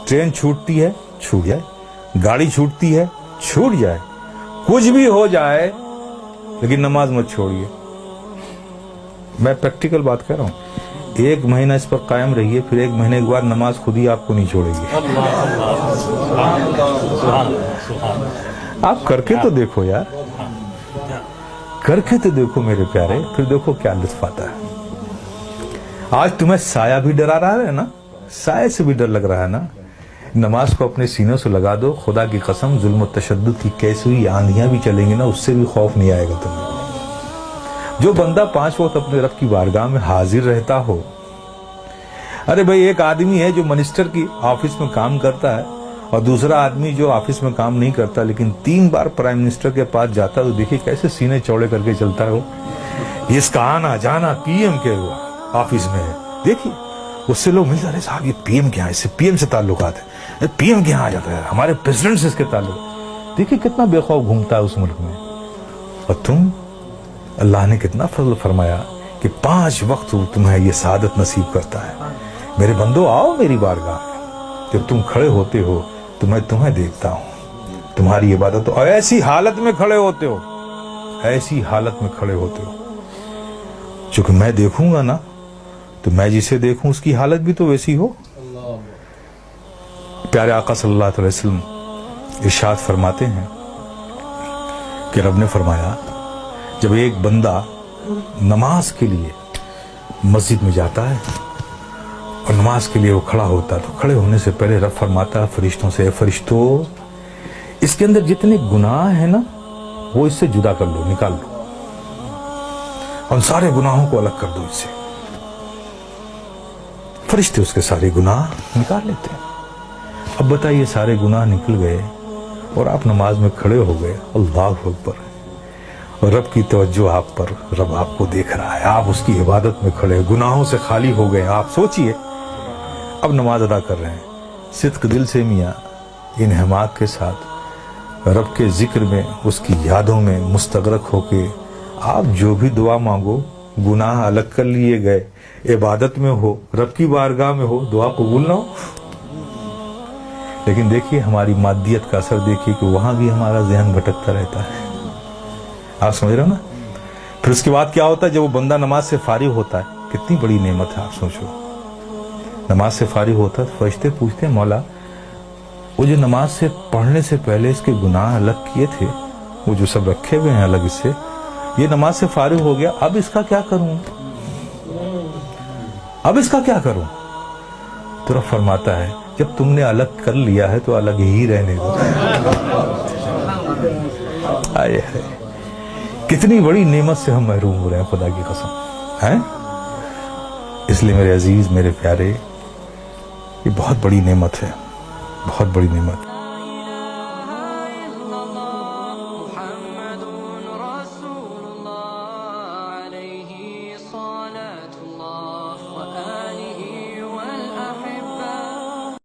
Train छूटती है छूट जाए, गाड़ी छूटती है छूट जाए, कुछ भी हो जाए, लेकिन नमाज मत छोड़िए। मैं प्रैक्टिकल बात कह रहा हूं। 1 महीना इस पर कायम रहिए, फिर 1 महीने के बाद नमाज खुद ही आपको नहीं छोड़ेगी। आप करके तो देखो यार, करके तो देखो मेरे प्यारे, फिर देखो क्या लुत्फ आता है। आज तुम्हें साया भी डरा रहा है ना, साये से भी डर लग रहा है ना, नमाज को अपने सीनों से लगा दो। खुदा की कसम, जुल्म और तशद्दुद की कैसी हुई आंधियां भी चलेंगी ना, उससे भी खौफ नहीं आएगा तुम्हें। जो बंदा 5 वक्त अपने रब की बारगाह में हाजिर रहता हो। अरे भाई, एक आदमी है जो मिनिस्टर की ऑफिस में काम करता है, और दूसरा आदमी जो ऑफिस में काम नहीं करता लेकिन 3 बार प्राइम मिनिस्टर के पास जाता है, तो देखिए कैसे सीने चौड़े करके चलता है वो। इसका आना जाना पीएम के ऑफिस में है। देखिए उससे लोग मिलते, अरे साहब ये पीएम क्या है, इससे पीएम से ताल्लुकात है, पीएम क्या आ जाता है, हमारे प्रेसिडेंट से इसके ताल्लुक। देखिए कितना बेखौफ घूमता है उस मुल्क में। और तुम, अल्लाह ने कितना फजल फरमाया कि 5 वक्त तुम्हें ये सादत नसीब करता है। मेरे बंदो, आओ मेरी बारगाह में। जब तुम खड़े होते हो तो मैं तुम्हें देखता हूं, तुम्हारी इबादत, और ऐसी हालत में खड़े होते हो, ऐसी हालत में खड़े होते हो, चूंकि मैं देखूंगा ना, तो मैं जिसे देखूं उसकी हालत भी तो वैसी हो। प्यारे आका सल्लल्लाहु अलैहि वसल्लम इरशाद फरमाते हैं कि रब ने फरमाया, जब एक बंदा नमाज के लिए मस्जिद में जाता है और नमाज के लिए वो खड़ा होता है, तो खड़े होने से पहले रब फरमाता है फरिश्तों से, फरिश्तों, इसके अंदर जितने गुनाह हैं ना, वो इससे जुदा कर लो, निकाल लो, उन सारे गुनाहों को अलग कर दो इससे। फरिश्ते उसके सारे गुनाह निकाल लेते हैं। अब बताइए, सारे गुनाह निकल गए और आप नमाज में खड़े हो गए, अल्लाह अकबर, और रब की तवज्जो आप पर, रब आपको देख रहा है, आप उसकी इबादत में खड़े, गुनाहों से खाली हो गए। आप सोचिए, अब नमाज अदा कर रहे हैं सिद्क दिल से, मियाँ इन हिमाक के साथ, रब के जिक्र में, उसकी यादों में मुस्तगरक होके आप जो भी दुआ मांगो, गुनाह अलग कर लिए गए, इबादत में हो, रब की बारगाह में हो, दुआ कबूल ना हो। लेकिन देखिए हमारी मादियत का असर देखिए कि वहां भी हमारा ज़हन भटकता रहता है। आप समझ रहे हो ना। फिर उसके बाद क्या होता है, जब वो बंदा नमाज से फारिग होता है, कितनी बड़ी नेमत है, आप सोचो। नमाज से फारिग होता है तो फरिश्ते पूछते हैं, मौला वो जो नमाज से पढ़ने से पहले इसके गुनाह अलग किए थे, वो जो सब रखे हुए हैं अलग इससे, ये नमाज से फारिग हो गया, अब इसका क्या करूं, अब इसका क्या करूं। तो रब फरमाता है, जब तुमने अलग कर लिया है तो अलग ही रहने दो। आए है, कितनी बड़ी नेमत से हम महरूम हो रहे हैं, खुदा की कसम है। इसलिए मेरे अजीज, मेरे प्यारे, ये बहुत बड़ी नेमत है, बहुत बड़ी नेमत।